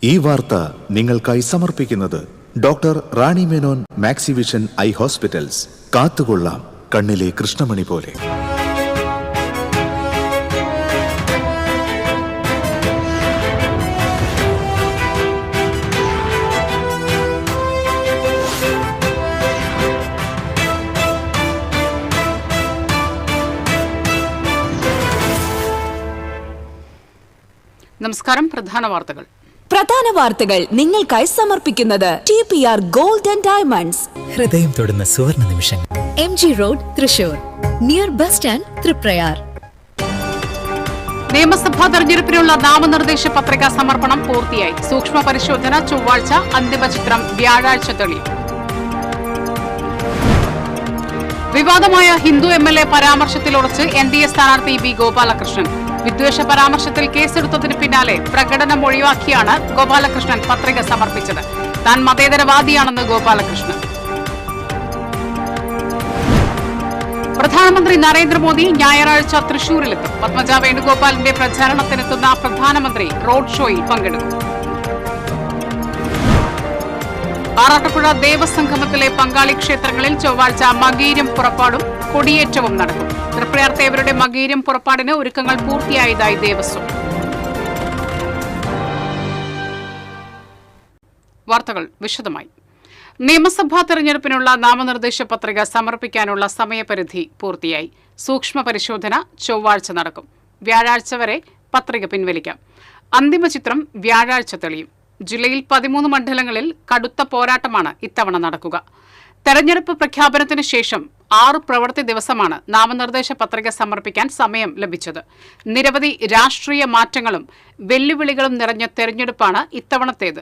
ഈ വാർത്ത നിങ്ങൾക്കായി സമർപ്പിക്കുന്നത് doctor Rani Menon Maxivision I hospitals. കാത്തുകൊള്ളാം കണ്ണിലെ കൃഷ്ണമണി പോലെ. നമസ്കാരം. പ്രധാന വാർത്തകൾ നിങ്ങൾക്കായി സമർപ്പിക്കുന്നത് TPR ഗോൾഡ് ആൻഡ് ഡയമണ്ട്സ്. ഹൃദയം തൊടുന്ന സുവർണ നിമിഷങ്ങൾ. MG road, Thrissur, near bus stand, Triprayar. നിയമസഭാ തെരഞ്ഞെടുപ്പിനുള്ള നാമനിർദ്ദേശ പത്രിക സമർപ്പണം പൂർത്തിയായി. സൂക്ഷ്മ പരിശോധന ചൊവ്വാഴ്ച, അന്തിമ ചിത്രം വ്യാഴാഴ്ച തെളിയും. വിവാദമായ ഹിന്ദു MLA പരാമർശത്തിൽ ഉറച്ച് NDA സ്ഥാനാർത്ഥി B. ഗോപാലകൃഷ്ണൻ. വിദ്വേഷ പരാമർശത്തിൽ കേസെടുത്തതിന് പിന്നാലെ പ്രകടനം ഒഴിവാക്കിയാണ് ഗോപാലകൃഷ്ണൻ പത്രിക സമർപ്പിച്ചത്. താൻ മതേതരവാദിയാണെന്ന് ഗോപാലകൃഷ്ണൻ. പ്രധാനമന്ത്രി നരേന്ദ്രമോദി ഞായറാഴ്ച തൃശൂരിലെത്തും. പത്മജ വേണുഗോപാലിന്റെ പ്രചാരണത്തിനെത്തുന്ന പ്രധാനമന്ത്രി റോഡ് ഷോയിൽ പങ്കെടുക്കും. ആറാട്ടുപുഴ ദേവസംഗമത്തിലെ പങ്കാളി ക്ഷേത്രങ്ങളിൽ ചൊവ്വാഴ്ച മകീരം പുറപ്പാടും കൊടിയേറ്റവും നടക്കും. തൃപ്രയാർ ദേവരുടെ മകീരം പുറപ്പാടിന് ഒരുക്കങ്ങൾ പൂർത്തിയായതായി ദേവസ്വം. വാർത്തകൾ വിശദമായി. നിയമസഭാ തെരഞ്ഞെടുപ്പിനുള്ള നാമനിർദ്ദേശ പത്രിക സമർപ്പിക്കാനുള്ള സമയപരിധി പൂർത്തിയായി. സൂക്ഷ്മ പരിശോധന ചൊവ്വാഴ്ച നടക്കും. വ്യാഴാഴ്ച വരെ പത്രിക പിൻവലിക്കാം. അന്തിമ ചിത്രം വ്യാഴാഴ്ച തെളിയും. ജില്ലയിൽ 13 മണ്ഡലങ്ങളിൽ കടുത്ത പോരാട്ടമാണ് ഇത്തവണ നടക്കുക. തെരഞ്ഞെടുപ്പ് പ്രഖ്യാപനത്തിന് ശേഷം 6 പ്രവൃത്തി ദിവസമാണ് നാമനിർദ്ദേശ പത്രിക സമർപ്പിക്കാൻ സമയം ലഭിച്ചത്. നിരവധി രാഷ്ട്രീയ മാറ്റങ്ങളും വെല്ലുവിളികളും നിറഞ്ഞ തെരഞ്ഞെടുപ്പാണ് ഇത്തവണത്തേത്.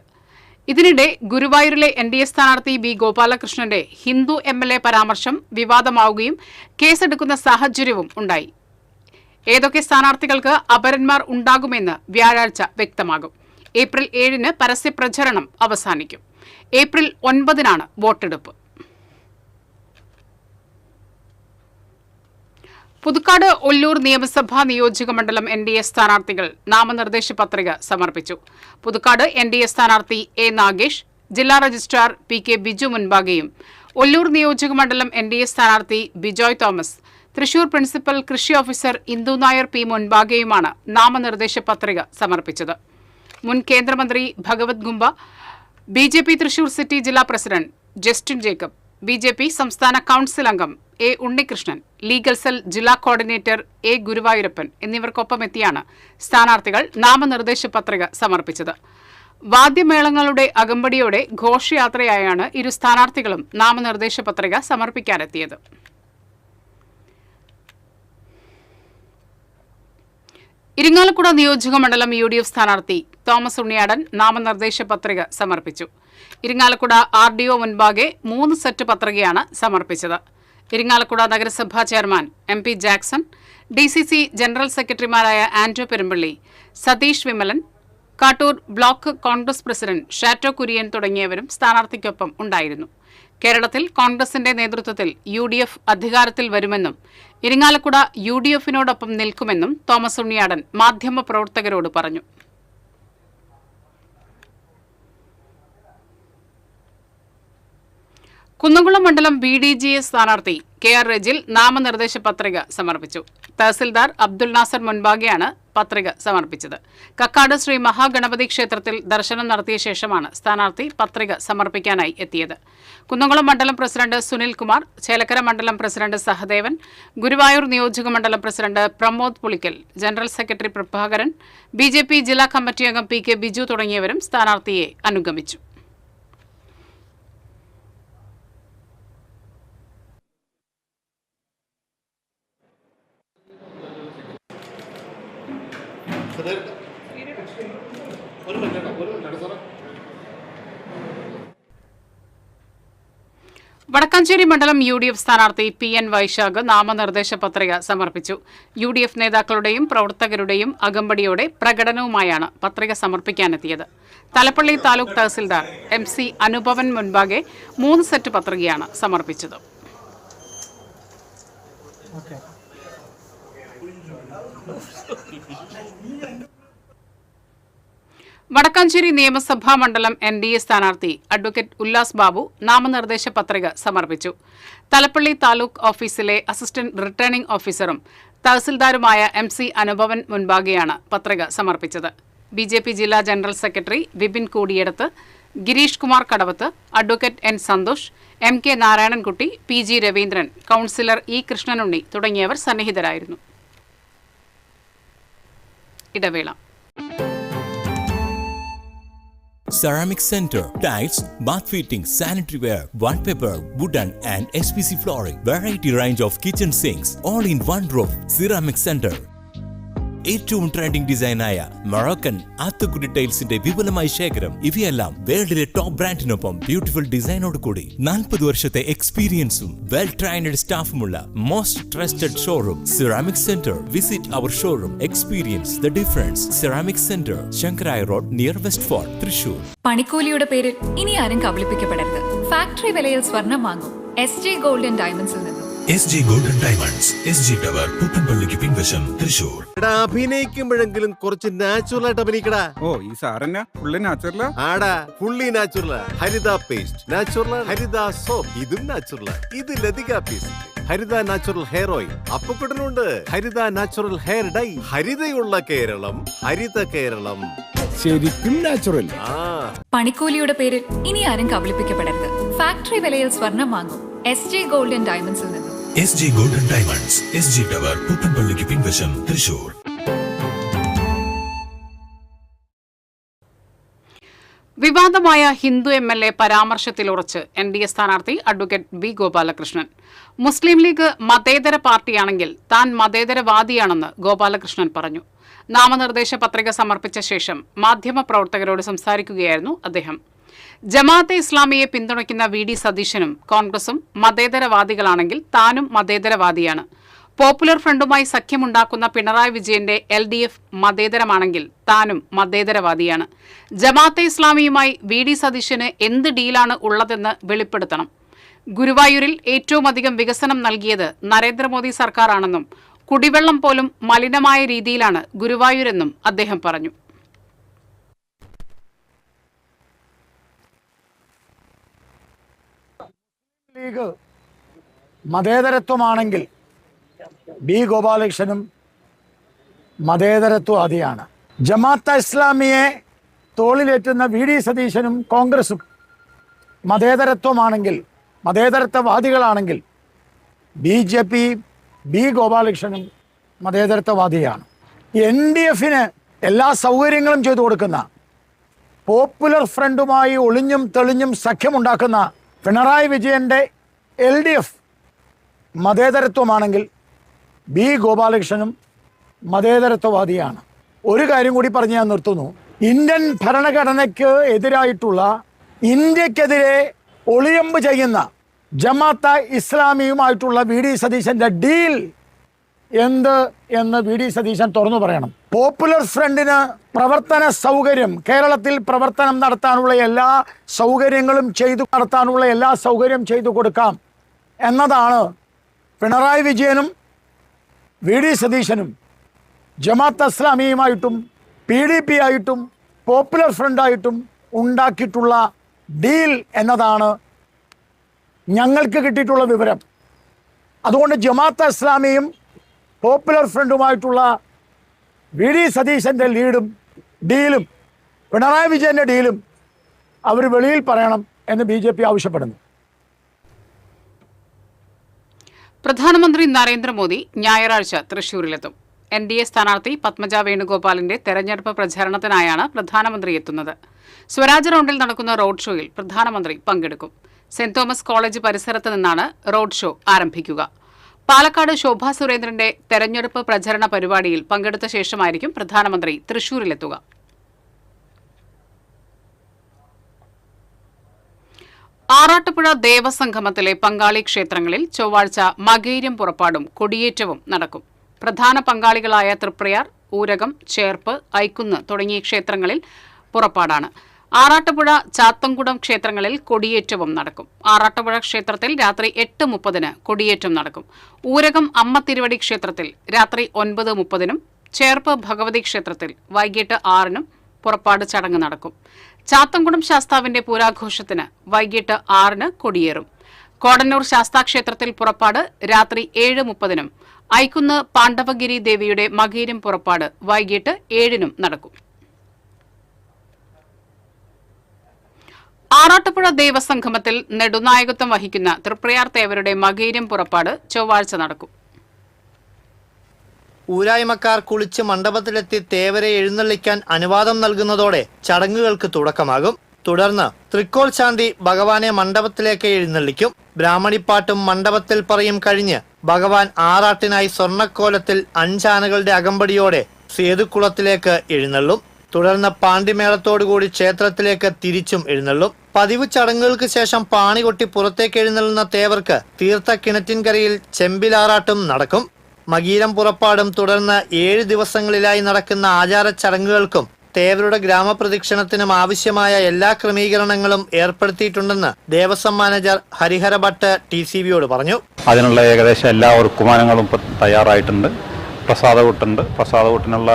ഇതിനിടെ ഗുരുവായൂരിലെ NDA സ്ഥാനാർത്ഥി B. ഗോപാലകൃഷ്ണന്റെ ഹിന്ദു MLA പരാമർശം വിവാദമാവുകയും കേസെടുക്കുന്ന സാഹചര്യവും ഉണ്ടായി. ഏതൊക്കെ സ്ഥാനാർത്ഥികൾക്ക് അപരന്മാർ ഉണ്ടാകുമെന്ന് വ്യാഴാഴ്ച വ്യക്തമാകും. ഏപ്രിൽ 7-ന് പരസ്യപ്രചരണം അവസാനിക്കും. ഏപ്രിൽ 9-നാണ് വോട്ടെടുപ്പ്. പുതുക്കാട് ഒല്ലൂർ നിയമസഭാ നിയോജക മണ്ഡലം NDA സ്ഥാനാർത്ഥികൾ നാമനിർദ്ദേശ പത്രിക സമർപ്പിച്ചു. പുതുക്കാട് NDA സ്ഥാനാർത്ഥി A. നാഗേഷ് ജില്ലാ രജിസ്ട്രാർ PK ബിജു മുൻപാകെയും, ഒല്ലൂർ നിയോജക മണ്ഡലം NDA സ്ഥാനാർത്ഥി ബിജോയ് തോമസ്, തൃശൂർ പ്രിൻസിപ്പൽ കൃഷി ഓഫീസർ ഇന്ദു നായർ P. മുൻപാകെയുമാണ് നാമനിർദ്ദേശ പത്രിക സമർപ്പിച്ചത്. മുൻ കേന്ദ്രമന്ത്രി ഭഗവത് ഗുംബ, BJP തൃശൂർ സിറ്റി ജില്ലാ പ്രസിഡന്റ് ജസ്റ്റിൻ ജേക്കബ്, BJP സംസ്ഥാന കൌൺസിൽ അംഗം A. ഉണ്ണികൃഷ്ണൻ, ലീഗൽ സെൽ ജില്ലാ കോർഡിനേറ്റർ A. ഗുരുവായൂരപ്പൻ എന്നിവർക്കൊപ്പമെത്തിയാണ് സ്ഥാനാർത്ഥികൾ നാമനിർദ്ദേശ പത്രിക സമർപ്പിച്ചത്. വാദ്യമേളങ്ങളുടെ അകമ്പടിയോടെ ഘോഷയാത്രയായാണ് ഇരു സ്ഥാനാർത്ഥികളും നാമനിർദ്ദേശ പത്രിക സമർപ്പിക്കാനെത്തിയത്. ഇരിങ്ങാലക്കുട നിയോജക മണ്ഡലം UDF സ്ഥാനാർത്ഥി തോമസ് ഉണ്ണിയാടൻ നാമനിർദ്ദേശ പത്രിക സമർപ്പിച്ചു. ഇരിങ്ങാലക്കുട RDO മുൻപാകെ 3 സെറ്റ് പത്രികയാണ് സമർപ്പിച്ചത്. ഇരിങ്ങാലക്കുട നഗരസഭാ chairman MP Jackson, DCC general സെക്രട്ടറിമാരായ ആന്റോ പെരുമ്പള്ളി, സതീഷ് വിമലൻ, കാട്ടൂർ ബ്ലോക്ക് കോൺഗ്രസ് പ്രസിഡന്റ് ഷാറ്റോ കുര്യൻ തുടങ്ങിയവരും സ്ഥാനാർത്ഥിക്കൊപ്പം ഉണ്ടായിരുന്നു. കേരളത്തിൽ കോൺഗ്രസിന്റെ നേതൃത്വത്തിൽ UDF അധികാരത്തിൽ വരുമെന്നും ഇരിങ്ങാലക്കുട UDFനോടൊപ്പം നിൽക്കുമെന്നും തോമസ് ഉണ്ണിയാടൻ മാധ്യമപ്രവർത്തകരോട് പറഞ്ഞു. കുന്നംകുളം മണ്ഡലം BDGA സ്ഥാനാർത്ഥി KR റജിൽ നാമനിർദ്ദേശ പത്രിക സമർപ്പിച്ചു. തഹസിൽദാർ അബ്ദുൽ നാസർ മുൻപാകെയാണ് പത്രിക സമർപ്പിച്ചത്. കക്കാട് ശ്രീ മഹാഗണപതി ക്ഷേത്രത്തിൽ ദർശനം നടത്തിയ ശേഷമാണ് സ്ഥാനാർത്ഥി പത്രിക സമർപ്പിക്കാനായി എത്തിയത്. കുന്നംകുളം മണ്ഡലം പ്രസിഡന്റ് സുനിൽകുമാർ, ചേലക്കര മണ്ഡലം പ്രസിഡന്റ് സഹദേവൻ, ഗുരുവായൂർ നിയോജക മണ്ഡലം president Pramod Pulikkal, general secretary Prabhakaran, BJP ജില്ലാ കമ്മിറ്റി അംഗം PK ബിജു തുടങ്ങിയവരും സ്ഥാനാർത്ഥിയെ അനുഗമിച്ചു. വടക്കാഞ്ചേരി മണ്ഡലം UDF സ്ഥാനാർത്ഥി PN വൈശാഖ് നാമനിർദ്ദേശ പത്രിക സമർപ്പിച്ചു. UDF നേതാക്കളുടെയും പ്രവർത്തകരുടെയും അകമ്പടിയോടെ പ്രകടനവുമായാണ് പത്രിക സമർപ്പിക്കാനെത്തിയത്. തലപ്പള്ളി താലൂക്ക് തഹസിൽദാർ MC അനുഭവൻ മുൻപാകെ 3 സെറ്റ് പത്രികയാണ് സമർപ്പിച്ചത്. വടക്കാഞ്ചേരി നിയമസഭാ മണ്ഡലം NDA സ്ഥാനാർത്ഥി അഡ്വക്കേറ്റ് ഉല്ലാസ് ബാബു നാമനിർദ്ദേശ പത്രിക സമർപ്പിച്ചു. തലപ്പള്ളി താലൂക്ക് ഓഫീസിലെ അസിസ്റ്റന്റ് റിട്ടേണിംഗ് ഓഫീസറും തഹസിൽദാരുമായ MC അനുഭവൻ മുൻപാകെയാണ് പത്രിക സമർപ്പിച്ചത്. BJP ജില്ലാ ജനറൽ സെക്രട്ടറി വിപിൻ കൂടിയെടുത്ത്, Girish Kumar Kadavath, advocate N Santhosh, MK Narayanankutty, PG Raveendran, councillor E Krishnanunni തുടങ്ങിയവർ സന്നിഹിതരായിരുന്നു. ഇടവേള. Ceramic Center, tiles, bath fittings, sanitary ware, wallpaper, wooden and SPC flooring, variety range of kitchen sinks, all in one roof. Ceramic Center. ഏറ്റവും trending ഡിസൈനായ Moroccan ആത്തുകുടി ടൈൽസിന്റെ വിപുലമായ ശേഖരം. ഇവയെല്ലാം വേൾഡിലെ top ബ്രാൻഡിനൊപ്പം beautiful ഡിസൈനോട് കൂടി 40 വർഷത്തെ എക്സ്പീരിയൻസും വെൽ ട്രെയിൻഡ് സ്റ്റാഫുമുള്ള most trusted showroom ceramic centre. Visit our showroom, experience the difference. Ceramic centre, Sankaraya road, near West Fort, Thrissur. പണിക്കൂലിയുടെ പേരിൽ ഇനി ആരും കബളിപ്പിക്കപ്പെടരുത്. ഫാക്ടറി വിലയിൽ സ്വർണം വാങ്ങും SJ ഗോൾഡ് ആൻഡ് ഡയമണ്ട്സിൽ നിന്നും. SJ Gold and Diamonds, SG Tower, പുത്തൻപള്ളിക്ക് പിൻവശം, തൃശൂർ. അഭിനയിക്കുമ്പോഴെങ്കിലും കുറച്ച് നാച്ചുറൽ ആയിട്ട് അഭിനയിക്കടാ. ഓ, ഈ സാറന്നെ ഫുള്ളി നാച്ചുറലാ? ആടാ, ഫുള്ളി നാച്ചുറലാ. ഹരിത പേസ്റ്റ് നാച്ചുറൽ, ഹരിത സോപ്പ് ഇതും നാച്ചുറൽ. ഇത് ലതിക പേസ്റ്റ്, ഹരിത നാച്ചുറൽ ഹെയർ ഓയിൽ, അപ്പക്കുട്ടനുണ്ട് ഹരിത natural hair dye. ഹരിതയുള്ള Keralam, Haritha Keralam, ശരിക്കും നാച്ചുറൽ. പണിക്കൂലിയുടെ പേരിൽ ഇനി ആരും കബളിപ്പിക്കപ്പെടരുത്. ഫാക്ടറി വിലയിൽ സ്വർണം വാങ്ങും SJ ഗോൾഡ് ആൻഡ് ഡയമണ്ട്സിൽ നിന്നും. SJ Gold and Diamonds, SG Tower, പുത്തൻപള്ളിക്ക് പിൻവശം, തൃശൂർ. വിവാദമായ ഹിന്ദു MLA പരാമർശത്തിലുറച്ച് NDA സ്ഥാനാർത്ഥി അഡ്വക്കേറ്റ് B ഗോപാലകൃഷ്ണൻ. മുസ്ലിം ലീഗ് മതേതര പാർട്ടിയാണെങ്കിൽ താൻ മതേതരവാദിയാണെന്ന് ഗോപാലകൃഷ്ണൻ പറഞ്ഞു. നാമനിർദ്ദേശ പത്രിക സമർപ്പിച്ച ശേഷം മാധ്യമപ്രവർത്തകരോട് സംസാരിക്കുകയായിരുന്നു അദ്ദേഹം. ജമാഅത്തെ ഇസ്ലാമിയെ പിന്തുണയ്ക്കുന്ന VD സതീശനും കോൺഗ്രസും മതേതരവാദികളാണെങ്കിൽ താനും മതേതരവാദിയാണ്. പോപ്പുലർ ഫ്രണ്ടുമായി സഖ്യമുണ്ടാക്കുന്ന പിണറായി വിജയന്റെ LDF മതേതരമാണെങ്കിൽ താനും മതേതരവാദിയാണ്. ജമാഅത്തെ ഇസ്ലാമിയുമായി VD സതീശന് എന്ത് ഡീലാണ് ഉള്ളതെന്ന് വെളിപ്പെടുത്തണം. ഗുരുവായൂരിൽ ഏറ്റവുമധികം വികസനം നൽകിയത് നരേന്ദ്രമോദി സർക്കാരാണെന്നും കുടിവെള്ളം പോലും മലിനമായ രീതിയിലാണ് ഗുരുവായൂരെന്നും അദ്ദേഹം പറഞ്ഞു. ലീഗ് മതേതരത്വമാണെങ്കിൽ B ഗോപാലകൃഷ്ണനും മതേതരത്വവാദിയാണ്. ജമാഅത്തെ ഇസ്ലാമിയെ തോളിലേറ്റുന്ന VD സതീശനും കോൺഗ്രസും മതേതരത്വമാണെങ്കിൽ, മതേതരത്വവാദികളാണെങ്കിൽ BJP B ഗോപാലകൃഷ്ണനും മതേതരത്വവാദിയാണ്. NDFന് എല്ലാ സൗകര്യങ്ങളും ചെയ്തു കൊടുക്കുന്ന, പോപ്പുലർ ഫ്രണ്ടുമായി ഒളിഞ്ഞും തെളിഞ്ഞും സഖ്യമുണ്ടാക്കുന്ന പിണറായി വിജയന്റെ LDF മതേതരത്വമാണെങ്കിൽ B ഗോപാലകൃഷ്ണനും മതേതരത്വവാദിയാണ്. ഒരു കാര്യം കൂടി പറഞ്ഞ് ഞാൻ നിർത്തുന്നു. ഇന്ത്യൻ ഭരണഘടനയ്ക്ക് എതിരായിട്ടുള്ള, ഇന്ത്യക്കെതിരെ ഒളിയമ്പ് ചെയ്യുന്ന ജമാഅത്തെ ഇസ്ലാമിയുമായിട്ടുള്ള VD സതീശന്റെ ഡീൽ എന്ത് എന്ന് VD സതീശൻ തുറന്നു പറയണം. പോപ്പുലർ ഫ്രണ്ടിന് പ്രവർത്തന സൗകര്യം, കേരളത്തിൽ പ്രവർത്തനം നടത്താനുള്ള എല്ലാ സൗകര്യങ്ങളും നടത്താനുള്ള എല്ലാ സൗകര്യം ചെയ്തു കൊടുക്കാം എന്നതാണ് പിണറായി വിജയനും VD സതീശനും ജമാഅത്തെ ഇസ്ലാമിയുമായിട്ടും PDP ആയിട്ടും പോപ്പുലർ ഫ്രണ്ടായിട്ടും ഉണ്ടാക്കിയിട്ടുള്ള ഡീൽ എന്നതാണ് ഞങ്ങൾക്ക് കിട്ടിയിട്ടുള്ള വിവരം. അതുകൊണ്ട് ജമാഅത്തെ ഇസ്ലാമിയും പോപ്പുലർ ഫ്രണ്ടുമായിട്ടുള്ള VD സതീശന്റെ ഡീലും പിണറായി വിജയന്റെ ഡീലും അവർ വെളിയിൽ പറയണം എന്ന് BJP ആവശ്യപ്പെടുന്നു. പ്രധാനമന്ത്രി നരേന്ദ്രമോദി ഞായറാഴ്ച തൃശൂരിലെത്തും. NDA സ്ഥാനാർത്ഥി പത്മജ വേണുഗോപാലിന്റെ തെരഞ്ഞെടുപ്പ് പ്രചാരണത്തിനായാണ് പ്രധാനമന്ത്രി എത്തുന്നത്. സ്വരാജ് റൗണ്ടിൽ നടക്കുന്ന റോഡ് ഷോയിൽ പ്രധാനമന്ത്രി പങ്കെടുക്കും. സെന്റ് തോമസ് കോളേജ് പരിസരത്ത് നിന്നാണ് റോഡ് ഷോ ആരംഭിക്കുക. പാലക്കാട് ശോഭാ സുരേന്ദ്രന്റെ തെരഞ്ഞെടുപ്പ് പ്രചരണ പരിപാടിയിൽ പങ്കെടുത്ത ശേഷമായിരിക്കും പ്രധാനമന്ത്രി തൃശൂരിലെത്തുക. ആറാട്ടുപുഴ ദേവസംഗമത്തിലെ പങ്കാളി ക്ഷേത്രങ്ങളിൽ ചൊവ്വാഴ്ച മകയിരം പുറപ്പാടും കൊടിയേറ്റവും നടക്കും. പ്രധാന പങ്കാളികളായ തൃപ്രയാർ, ഊരകം, ചേർപ്പ്, ഐക്കുന്ന് തുടങ്ങിയ ക്ഷേത്രങ്ങളിൽ പുറപ്പാടാണ്. ആറാട്ടുപുഴ, ചാത്തൻകുടം ക്ഷേത്രങ്ങളിൽ കൊടിയേറ്റവും നടക്കും. ആറാട്ടുപുഴ ക്ഷേത്രത്തിൽ രാത്രി 8:30 കൊടിയേറ്റം നടക്കും. ഊരകം അമ്മ തിരുവടി ക്ഷേത്രത്തിൽ രാത്രി 9:30, ചേർപ്പ് ഭഗവതി ക്ഷേത്രത്തിൽ വൈകിട്ട് 6 പുറപ്പാട് ചടങ്ങ് നടക്കും. ചാത്തൻകുളം ശാസ്താവിന്റെ പൂരാഘോഷത്തിന് വൈകിട്ട് 6-ന് കൊടിയേറും. കോടന്നൂർ ശാസ്താക്ഷേത്രത്തിൽ പുറപ്പാട് രാത്രി 7:30-നും ഐക്കുന്ന് പാണ്ഡവഗിരി ദേവിയുടെ മകീരം പുറപ്പാട് വൈകിട്ട് 7-നും നടക്കും. ആറാട്ടുപുഴ ദേവസംഗമത്തിൽ നെടുനായകത്വം വഹിക്കുന്ന തൃപ്രയാർ തേവരുടെ മകീരം പുറപ്പാട് ചൊവ്വാഴ്ച നടക്കും. ഊരായ്മക്കാർ കുളിച്ച് മണ്ഡപത്തിലെത്തി തേവരെ എഴുന്നള്ളിക്കാൻ അനുവാദം നൽകുന്നതോടെ ചടങ്ങുകൾക്ക് തുടക്കമാകും. തുടർന്ന് തൃക്കോൽ ശാന്തി ഭഗവാനെ മണ്ഡപത്തിലേക്ക് എഴുന്നള്ളിക്കും. ബ്രാഹ്മണിപ്പാട്ടും മണ്ഡപത്തിൽ പറയും കഴിഞ്ഞ് ഭഗവാൻ ആറാട്ടിനായി സ്വർണ്ണക്കോലത്തിൽ 5 ആനകളുടെ അകമ്പടിയോടെ സേതുക്കുളത്തിലേക്ക് എഴുന്നള്ളും. തുടർന്ന് പാണ്ടിമേളത്തോടുകൂടി ക്ഷേത്രത്തിലേക്ക് തിരിച്ചും എഴുന്നള്ളും. പതിവ് ചടങ്ങുകൾക്ക് ശേഷം പാണി കൊട്ടി പുറത്തേക്ക് എഴുന്നള്ളുന്ന തേവർക്ക് തീർത്ഥ കിണറ്റിൻകരയിൽ ചെമ്പിലാറാട്ടും നടക്കും. മകീരം പുറപ്പാടും തുടർന്ന് 7 ദിവസങ്ങളിലായി നടക്കുന്ന ആചാര ചടങ്ങുകൾക്കും തേവരുടെ ഗ്രാമപ്രദക്ഷിണത്തിനും ആവശ്യമായ എല്ലാ ക്രമീകരണങ്ങളും ഏർപ്പെടുത്തിയിട്ടുണ്ടെന്ന് ദേവസ്വം മാനേജർ ഹരിഹര ഭട്ട് TCVയോട് പറഞ്ഞു. അതിനുള്ള ഏകദേശം എല്ലാ ഒരുക്കുമാനങ്ങളും ഇപ്പോൾ തയ്യാറായിട്ടുണ്ട്. പ്രസാദകൂട്ടിനുള്ള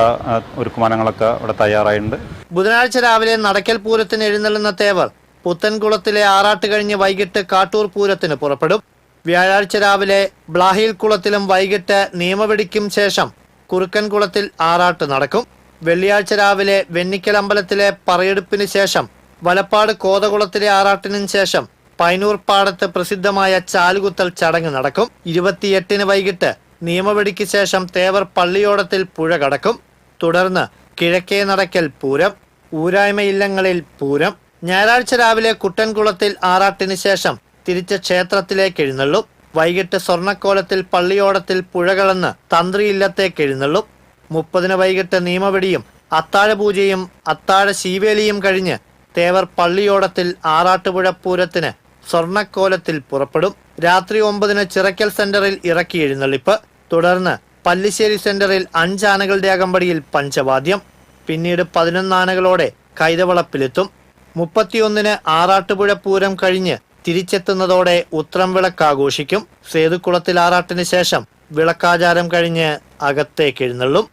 ഒരുക്കുമാനങ്ങളൊക്കെ ഇവിടെ തയ്യാറായിട്ടുണ്ട്. ബുധനാഴ്ച രാവിലെ നടക്കൽ പൂരത്തിന് എഴുന്നള്ളുന്ന തേവർ പുത്തൻകുളത്തിലെ ആറാട്ട് കഴിഞ്ഞ് വൈകിട്ട് കാട്ടൂർ പൂരത്തിന് പുറപ്പെടും. വ്യാഴാഴ്ച രാവിലെ ബ്ലാഹിൽ കുളത്തിലും വൈകിട്ട് നിയമവെടിക്കും ശേഷം കുറുക്കൻകുളത്തിൽ ആറാട്ട് നടക്കും. വെള്ളിയാഴ്ച രാവിലെ വെന്നിക്കൽ അമ്പലത്തിലെ പറയെടുപ്പിന് ശേഷം വലപ്പാട് കോതകുളത്തിലെ ആറാട്ടിനും ശേഷം പൈനൂർ പാടത്ത് പ്രസിദ്ധമായ ചാലുകുത്തൽ ചടങ്ങ് നടക്കും. 28-ന് വൈകിട്ട് നിയമവെടിക്ക് ശേഷം തേവർ പള്ളിയോടത്തിൽ പുഴ കടക്കും. തുടർന്ന് കിഴക്കേ നടക്കൽ പൂരം, ഊരായ്മ ഇല്ലങ്ങളിൽ പൂരം. ഞായറാഴ്ച രാവിലെ കുട്ടൻകുളത്തിൽ ആറാട്ടിന് ശേഷം തിരിച്ച് ക്ഷേത്രത്തിലേക്ക് എഴുന്നള്ളും. വൈകിട്ട് സ്വർണ്ണക്കോലത്തിൽ പള്ളിയോടത്തിൽ പുഴ കടന്ന് തന്ത്രി ഇല്ലത്തേക്ക് എഴുന്നള്ളും. 30-ന് വൈകിട്ട് നിയമവെടിയും അത്താഴപൂജയും അത്താഴ ശീവേലിയും കഴിഞ്ഞ് തേവർ പള്ളിയോടത്തിൽ ആറാട്ടുപുഴ പൂരത്തിന് സ്വർണ്ണക്കോലത്തിൽ പുറപ്പെടും. രാത്രി 9-ന് ചിറക്കൽ സെന്ററിൽ ഇറക്കി എഴുന്നള്ളിപ്പ്. തുടർന്ന് പല്ലിശ്ശേരി സെന്ററിൽ 5 ആനകളുടെ അകമ്പടിയിൽ പഞ്ചവാദ്യം. പിന്നീട് 11 ആനകളോടെ കൈതവളപ്പിലെത്തും. 31-ന് ആറാട്ടുപുഴ പൂരം കഴിഞ്ഞ് തിരിച്ചെത്തുന്നതോടെ ഉത്രം വിളക്ക് ആഘോഷിക്കും. സേതുക്കുളത്തിൽ ആറാട്ടിന് ശേഷം വിളക്കാചാരം കഴിഞ്ഞ് അകത്തേക്ക് എഴുന്നള്ളും.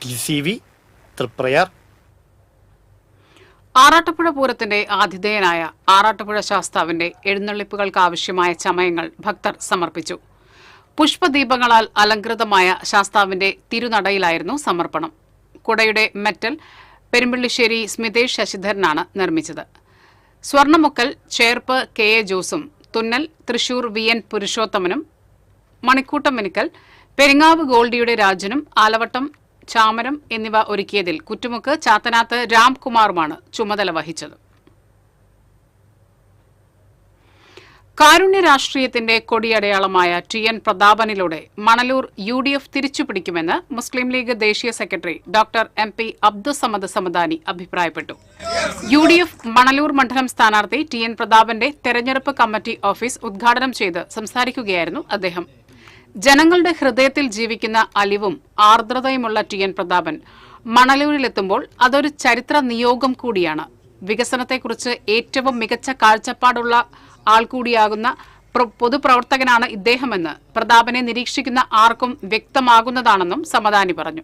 TCV തൃപ്രയാർ. ആറാട്ടുപുഴ പൂരത്തിന്റെ ആതിഥേയനായ ആറാട്ടുപുഴ ശാസ്താവിന്റെ എഴുന്നള്ളിപ്പുകൾക്ക് ആവശ്യമായ ചമയങ്ങൾ ഭക്തർ സമർപ്പിച്ചു. പുഷ്പദീപങ്ങളാൽ അലങ്കൃതമായ ശാസ്താവിന്റെ തിരുനടയിലായിരുന്നു സമർപ്പണം. കുടയുടെ മെറ്റൽ പെരുമ്പിള്ളിശ്ശേരി സ്മിതേഷ് ശശിധരനാണ് നിർമ്മിച്ചത്. സ്വർണ്ണമുക്കൽ ചേർപ്പ് KA ജോസും തുന്നൽ തൃശൂർ VN പുരുഷോത്തമനും മണിക്കൂട്ടം മിനിക്കൽ പെരിങ്ങാവ് ഗോൾഡിയുടെ രാജനും ആലവട്ടം ചാമരം എന്നിവ ഒരുക്കിയതിൽ കുറ്റുമുക്ക് ചാത്തനാത്ത് രാംകുമാറുമാണ് ചുമതല വഹിച്ചത്. കാരുണ്യ രാഷ്ട്രീയത്തിന്റെ കൊടിയടയാളമായ TN പ്രതാപനിലൂടെ മണലൂർ UDF തിരിച്ചുപിടിക്കുമെന്ന് മുസ്ലിം ലീഗ് ദേശീയ secretary doctor MP Abdussamad Samadani അഭിപ്രായപ്പെട്ടു. UDF മണലൂർ മണ്ഡലം സ്ഥാനാർത്ഥി TN പ്രതാപന്റെ തെരഞ്ഞെടുപ്പ് കമ്മിറ്റി ഓഫീസ് ഉദ്ഘാടനം ചെയ്ത് സംസാരിക്കുകയായിരുന്നു അദ്ദേഹം. ജനങ്ങളുടെ ഹൃദയത്തിൽ ജീവിക്കുന്ന അലിവും ആർദ്രതയുമുള്ള TN പ്രതാപൻ മണലൂരിലെത്തുമ്പോൾ അതൊരു ചരിത്ര നിയോഗം കൂടിയാണ്. വികസനത്തെക്കുറിച്ച് ഏറ്റവും മികച്ച കാഴ്ചപ്പാടുള്ള ആൾ കൂടിയാകുന്ന പൊതുപ്രവർത്തകനാണ് ഇദ്ദേഹമെന്ന് പ്രതാപനെ നിരീക്ഷിക്കുന്ന ആർക്കും വ്യക്തമാകുന്നതാണെന്നും സമദാനി പറഞ്ഞു.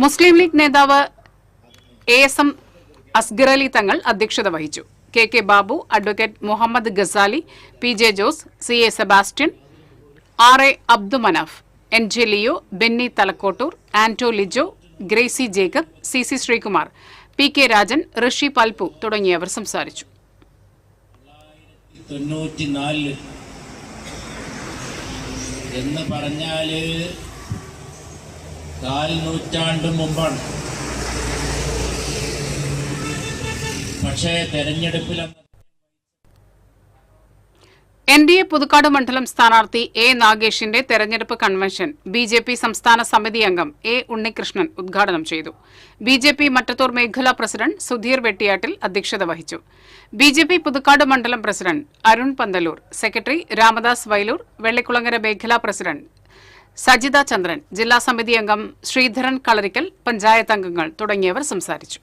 മുസ്ലിം ലീഗ് നേതാവ് ASM അസ്ഗർ അലി തങ്ങൾ അധ്യക്ഷത വഹിച്ചു. KK Babu, advocate Muhammad Ghazali, PJ Jose, CA Sebastian, RA Abdumanaf, NJ Leo, Benny Thalakkottur, Anto Lijo, Gracy Jacob, CC Sreekumar, PK Rajan, Rishi Palpu തുടങ്ങിയവർ സംസാരിച്ചു. 94 എന്ന് പറഞ്ഞാല് 4 നൂറ്റാണ്ട് മുമ്പാണ്. പക്ഷേ തെരഞ്ഞെടുപ്പിൽ NDA പുതുക്കാട് മണ്ഡലം സ്ഥാനാർത്ഥി A നാഗേഷിന്റെ തെരഞ്ഞെടുപ്പ് കൺവെൻഷൻ BJP സംസ്ഥാന സമിതി അംഗം A ഉണ്ണികൃഷ്ണൻ ഉദ്ഘാടനം ചെയ്തു. BJP മറ്റത്തൂർ മേഖലാ പ്രസിഡന്റ് സുധീർ വെട്ടിയാട്ടിൽ അധ്യക്ഷത വഹിച്ചു. BJP പുതുക്കാട് മണ്ഡലം പ്രസിഡന്റ് അരുൺ പന്തലൂർ, സെക്രട്ടറി രാമദാസ് വൈലൂർ, വെള്ളിക്കുളങ്ങര മേഖലാ പ്രസിഡന്റ് സജിത ചന്ദ്രൻ, ജില്ലാ സമിതി അംഗം ശ്രീധരൻ കളരിക്കൽ, പഞ്ചായത്ത് അംഗങ്ങൾ തുടങ്ങിയവർ സംസാരിച്ചു.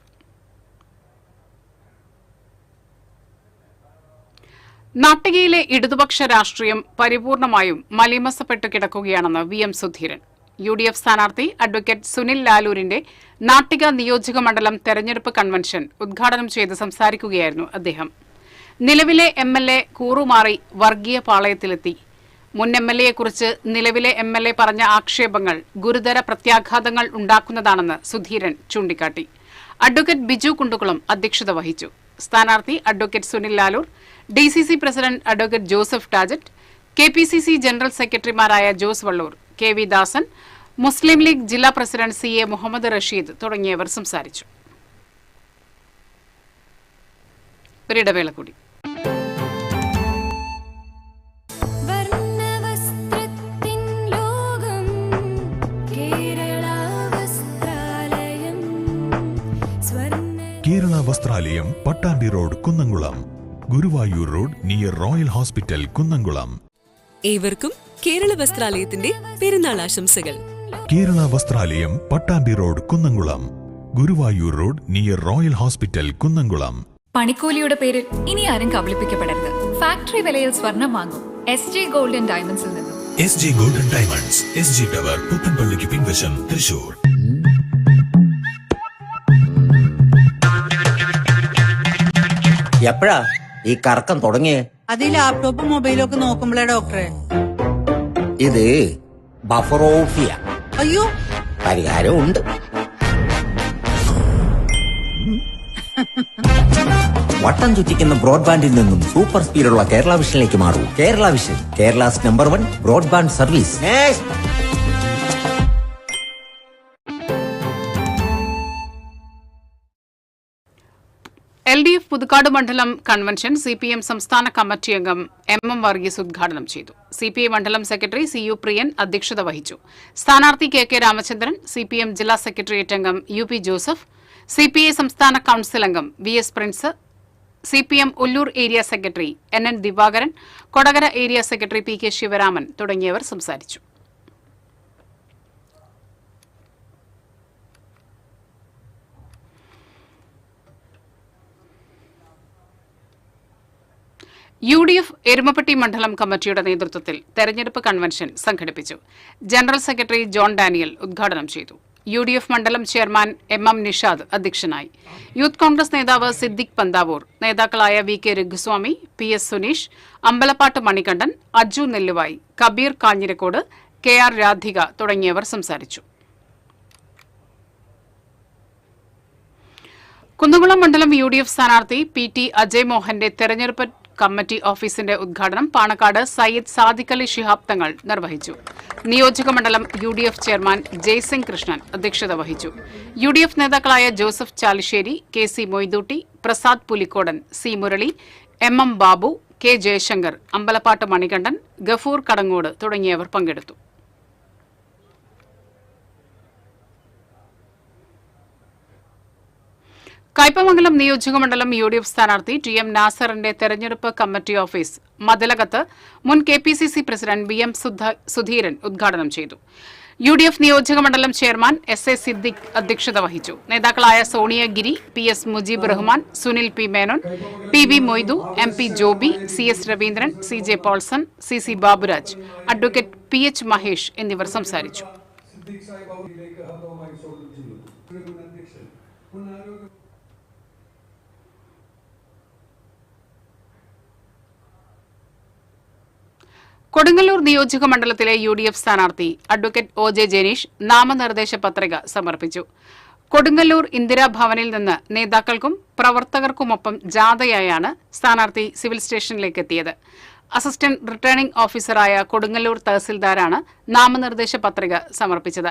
നാട്ടികയിലെ ഇടതുപക്ഷ രാഷ്ട്രീയം പരിപൂർണമായും മലീമസപ്പെട്ടു കിടക്കുകയാണെന്ന് VM സുധീരൻ. UDF സ്ഥാനാർത്ഥി അഡ്വക്കേറ്റ് സുനിൽ ലാലൂരിന്റെ നാട്ടിക നിയോജക മണ്ഡലം തെരഞ്ഞെടുപ്പ് കൺവെൻഷൻ ഉദ്ഘാടനം ചെയ്ത് സംസാരിക്കുകയായിരുന്നു അദ്ദേഹം. നിലവിലെ MLA കൂറുമാറി വർഗീയ പാളയത്തിലെത്തി. മുൻ MLAയെക്കുറിച്ച് നിലവിലെ MLA പറഞ്ഞ ആക്ഷേപങ്ങൾ ഗുരുതര പ്രത്യാഘാതങ്ങൾ ഉണ്ടാക്കുന്നതാണെന്ന് സുധീരൻ ചൂണ്ടിക്കാട്ടി. അഡ്വക്കേറ്റ് ബിജു കുണ്ടുകുളം അധ്യക്ഷത വഹിച്ചു. സ്ഥാനാർത്ഥി advocate Sunil Lalur, DCC president advocate Joseph Tajet, KPCC general സെക്രട്ടറിമാരായ ജോസ് വള്ളൂർ, KV ദാസൻ, മുസ്ലിം ലീഗ് ജില്ലാ പ്രസിഡന്റ് CA മുഹമ്മദ് റഷീദ് തുടങ്ങിയവർ സംസാരിച്ചു. ഒരിടവേള കൂടി. Kerala Vasthralayam, Pattambi road, Kunnamkulam. Guruvayur road near Royal Hospital, Kunnamkulam. ഏവർക്കും കേരള വസ്ത്രാലയത്തിന്റെ പെരുന്നാൾ ആശംസകൾ. Kerala Vasthralayam, Pattambi road, Kunnamkulam. Guruvayur road near Royal Hospital, Kunnamkulam. പണിക്കൂലിയുടെ പേരിൽ ഇനി ആരും കബളിപ്പിക്കപ്പെടരുത്. ഫാക്ടറി വിലയിൽ സ്വർണം വാങ്ങും SJ ഗോൾഡ് ആൻഡ് ഡയമണ്ട്സിൽ നിന്നും. SJ golden diamonds, SG tower, പുത്തൻപള്ളിക്ക് പിൻവശം, തൃശൂർ. എപ്പോഴാ ഈ കറക്കം തുടങ്ങിയേ? അത് ഈ ലാപ്ടോപ്പും മൊബൈലും ഒക്കെ നോക്കുമ്പോഴേ ഡോക്ടറെ. ഇത് ബഫറോഫിയ. അയ്യോ, പരിഹാരമുണ്ട്. വട്ടം ചുറ്റിക്കുന്ന ബ്രോഡ്ബാൻഡിൽ നിന്നും സൂപ്പർ സ്പീഡുള്ള കേരള വിഷനിലേക്ക് മാറൂ. Kerala vision, Kerala's #1 broadband service. LDF Puthukkad മണ്ഡലം കൺവെൻഷൻ CPM സംസ്ഥാന കമ്മിറ്റി അംഗം MM വർഗീസ് ഉദ്ഘാടനം ചെയ്തു. CPI മണ്ഡലം സെക്രട്ടറി CU പ്രിയൻ അധ്യക്ഷത വഹിച്ചു. സ്ഥാനാർത്ഥി KK രാമചന്ദ്രൻ, CPM ജില്ലാ സെക്രട്ടേറിയറ്റ് അംഗം UP ജോസഫ്, CPI സംസ്ഥാന കൌൺസിൽ അംഗം VS Prince, CPM Ulloor area secretary NN Divakaran, Kodakara area secretary PK Sivaraman തുടങ്ങിയവർ സംസാരിച്ചു. UDF എരുമപ്പെട്ടി മണ്ഡലം കമ്മിറ്റിയുടെ നേതൃത്വത്തിൽ തെരഞ്ഞെടുപ്പ് കൺവെൻഷൻ സംഘടിപ്പിച്ചു. ജനറൽ സെക്രട്ടറി ജോൺ ഡാനിയൽ ഉദ്ഘാടനം ചെയ്തു. UDF മണ്ഡലം ചെയർമാൻ MM നിഷാദ് അധ്യക്ഷനായി. യൂത്ത് കോൺഗ്രസ് നേതാവ് സിദ്ദിഖ് പന്താവൂർ, നേതാക്കളായ VK Raghuswamy, PS Suneesh, Ambalappattu Manikandan, Aju Nelluvai, Kabir Kanjirakode, KR Radhika തുടങ്ങിയവർ സംസാരിച്ചു. കുന്നംകുളം മണ്ഡലം UDF സ്ഥാനാർത്ഥി PT അജയ് മോഹന്റെ തെരഞ്ഞെടുപ്പ് കമ്മിറ്റി ഓഫീസിന്റെ ഉദ്ഘാടനം പാണക്കാട് സയ്യിദ് സാദിഖ് അലി ശിഹാബ് തങ്ങൾ നിർവഹിച്ചു. നിയോജക മണ്ഡലം UDF ചെയർമാൻ ജയ്സിംഗ് കൃഷ്ണൻ അധ്യക്ഷത വഹിച്ചു. UDF നേതാക്കളായ Joseph Chalissery, KC Moidutty, Prasad Pulikkodan, C Murali, MM Babu, K Jaishankar, Ambalappattu Manikandan, Gafoor Kadangode തുടങ്ങിയവർ പങ്കെടുത്തു. കയ്പമംഗലം നിയോജക മണ്ഡലം UDF സ്ഥാനാർത്ഥി TM നാസറിന്റെ തെരഞ്ഞെടുപ്പ് കമ്മിറ്റി ഓഫീസ് മതിലകത്ത് മുൻ KPCC പ്രസിഡന്റ് BM സുധീരൻ ഉദ്ഘാടനം ചെയ്തു. UDF നിയോജക മണ്ഡലം ചെയർമാൻ SA സിദ്ദിഖ് അധ്യക്ഷത വഹിച്ചു. നേതാക്കളായ സോണിയ ഗിരി, PS Mujeeb Rahman, Sunil P Menon, PB Moidu, MP Joby, CS Raveendran, CJ Paulson, CC Baburaj, advocate PH Mahesh എന്നിവർ സംസാരിച്ചു. കൊടുങ്ങല്ലൂർ നിയോജക മണ്ഡലത്തിലെ UDF സ്ഥാനാർത്ഥി അഡ്വക്കേറ്റ് OJ ജെനീഷ് നാമനിർദ്ദേശ പത്രിക സമർപ്പിച്ചു. കൊടുങ്ങല്ലൂർ ഇന്ദിരാഭവനിൽ നിന്ന് നേതാക്കൾക്കും പ്രവർത്തകർക്കുമൊപ്പം ജാഥയായാണ് സ്ഥാനാർത്ഥി സിവിൽ സ്റ്റേഷനിലേക്ക് എത്തിയത്. അസിസ്റ്റന്റ് റിട്ടേണിംഗ് ഓഫീസറായ കൊടുങ്ങല്ലൂർ തഹസിൽദാരാണ് നാമനിർദ്ദേശ പത്രിക സമർപ്പിച്ചത്.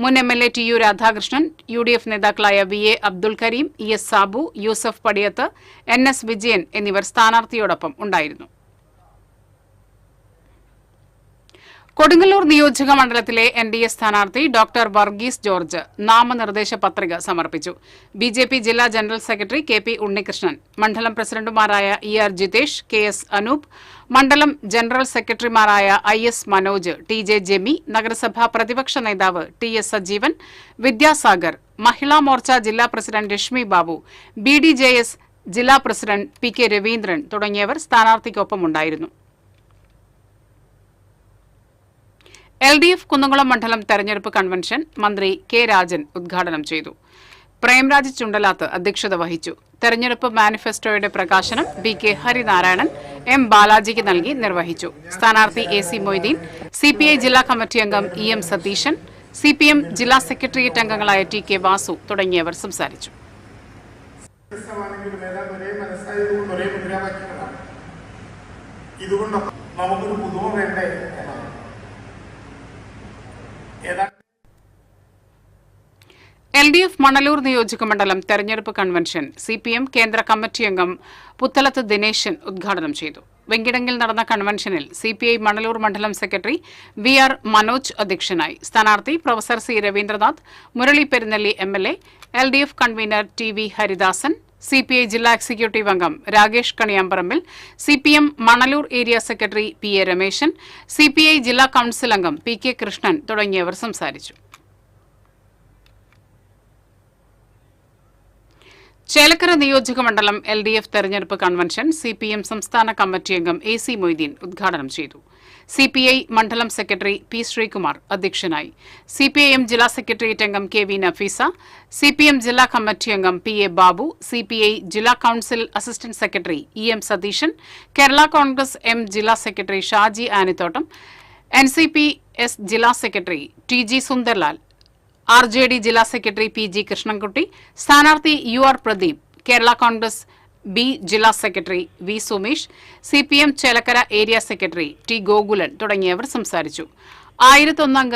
മുൻ MLA TU രാധാകൃഷ്ണൻ, UDF നേതാക്കളായ VA Abdul Kareem, ES Sabu, Yusuf Padiyath, NS Vijayan എന്നിവർ സ്ഥാനാർത്ഥിയോടൊപ്പം ഉണ്ടായിരുന്നു. കൊടുങ്ങല്ലൂർ നിയോജക മണ്ഡലത്തിലെ NDA സ്ഥാനാർത്ഥി ഡോക്ടർ വർഗീസ് ജോർജ് നാമനിർദ്ദേശ പത്രിക സമർപ്പിച്ചു. BJP ജില്ലാ ജനറൽ സെക്രട്ടറി KP ഉണ്ണികൃഷ്ണൻ, മണ്ഡലം പ്രസിഡന്റുമാരായ ER ജിതേഷ്, KS അനൂപ്, മണ്ഡലം ജനറൽ സെക്രട്ടറിമാരായ IS മനോജ്, TJ ജെമി, നഗരസഭാ പ്രതിപക്ഷ നേതാവ് TS സജീവൻ, വിദ്യാസാഗർ, മഹിളാ മോർച്ച ജില്ലാ പ്രസിഡന്റ് രശ്മി ബാബു, BDJS ജില്ലാ പ്രസിഡന്റ് PK രവീന്ദ്രൻ തുടങ്ങിയവർ സ്ഥാനാർത്ഥിക്കൊപ്പമുണ്ടായിരുന്നു. LDF കുന്നംകുളം മണ്ഡലം തെരഞ്ഞെടുപ്പ് കൺവെൻഷൻ മന്ത്രി കെ രാജൻ ഉദ്ഘാടനം ചെയ്തു. പ്രേംരാജ് ചുണ്ടലാത്ത് അധ്യക്ഷത വഹിച്ചു. തെരഞ്ഞെടുപ്പ് മാനിഫെസ്റ്റോയുടെ പ്രകാശനം BK ഹരിനാരായണൻ M ബാലാജിക്ക് നൽകി നിർവഹിച്ചു. സ്ഥാനാർത്ഥി AC മൊയ്തീൻ, CPI ജില്ലാ കമ്മിറ്റി അംഗം EM സതീശൻ, CPM ജില്ലാ സെക്രട്ടേറിയറ്റ് അംഗങ്ങളായ TK വാസു തുടങ്ങിയവർ സംസാരിച്ചു. LDF മണലൂർ നിയോജകമണ്ഡലം തെരഞ്ഞെടുപ്പ് കൺവെൻഷൻ CPM കേന്ദ്ര കമ്മിറ്റി അംഗം പുത്തലത്ത് ദിനേശൻ ഉദ്ഘാടനം ചെയ്തു. വെങ്കിടങ്ങിൽ നടന്ന കൺവെൻഷനിൽ CPI മണലൂർ മണ്ഡലം സെക്രട്ടറി VR മനോജ് അധ്യക്ഷനായി. സ്ഥാനാർത്ഥി professor C Raveendranath, Murali Perunnelli MLA, LDF convener TV Haridasan, CPI ജില്ലാ എക്സിക്യൂട്ടീവ് അംഗം Rakesh Kaniyamparambil, CPM Manalur area secretary PA Rameshan, CPI ജില്ലാ കൌൺസിൽ അംഗം PK കൃഷ്ണൻ തുടങ്ങിയവർ സംസാരിച്ചു. ചേലക്കര നിയോജകമണ്ഡലം LDF തെരഞ്ഞെടുപ്പ് കൺവെൻഷൻ CPM സംസ്ഥാന കമ്മിറ്റി അംഗം AC മൊയ്തീൻ ഉദ്ഘാടനം ചെയ്തു. CPI മണ്ഡലം സെക്രട്ടറി P ശ്രീകുമാർ അധ്യക്ഷനായി. CPIM ജില്ലാ സെക്രട്ടേറിയറ്റ് അംഗം KV നഫീസ, CPM ജില്ലാ കമ്മിറ്റി അംഗം PA ബാബു, CPI ജില്ലാ council assistant secretary EM Satheesan, Kerala Congress M ജില്ലാ സെക്രട്ടറി ഷാജി ആനിത്തോട്ടം, NCPS ജില്ലാ സെക്രട്ടറി TG സുന്ദർലാൽ, RJD ജില്ലാ സെക്രട്ടറി PG കൃഷ്ണൻകുട്ടി, സ്ഥാനാർത്ഥി UR പ്രദീപ്, കേരള കോൺഗ്രസ് B ജില്ലാ secretary V Sumesh, CPM Chelakkara area secretary T Gokulan തുടങ്ങിയവർ സംസാരിച്ചു. 1001 അംഗ